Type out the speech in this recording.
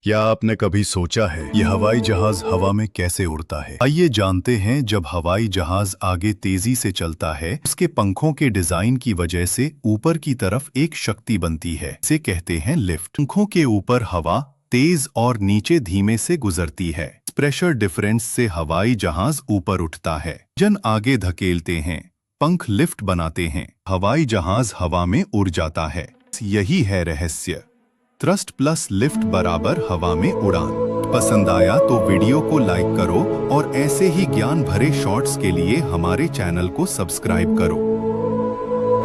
क्या आपने कभी सोचा है ये हवाई जहाज हवा में कैसे उड़ता है? आइए जानते हैं। जब हवाई जहाज आगे तेजी से चलता है, उसके पंखों के डिजाइन की वजह से ऊपर की तरफ एक शक्ति बनती है। इसे कहते हैं लिफ्ट। पंखों के ऊपर हवा तेज और नीचे धीमे से गुजरती है। प्रेशर डिफरेंस से हवाई जहाज ऊपर उठता है। जन आगे धकेलते हैं, पंख लिफ्ट बनाते हैं, हवाई जहाज हवा में उड़ जाता है। यही है रहस्य। थ्रस्ट प्लस लिफ्ट बराबर हवा में उड़ान। पसंद आया तो वीडियो को लाइक करो और ऐसे ही ज्ञान भरे शॉर्ट्स के लिए हमारे चैनल को सब्सक्राइब करो।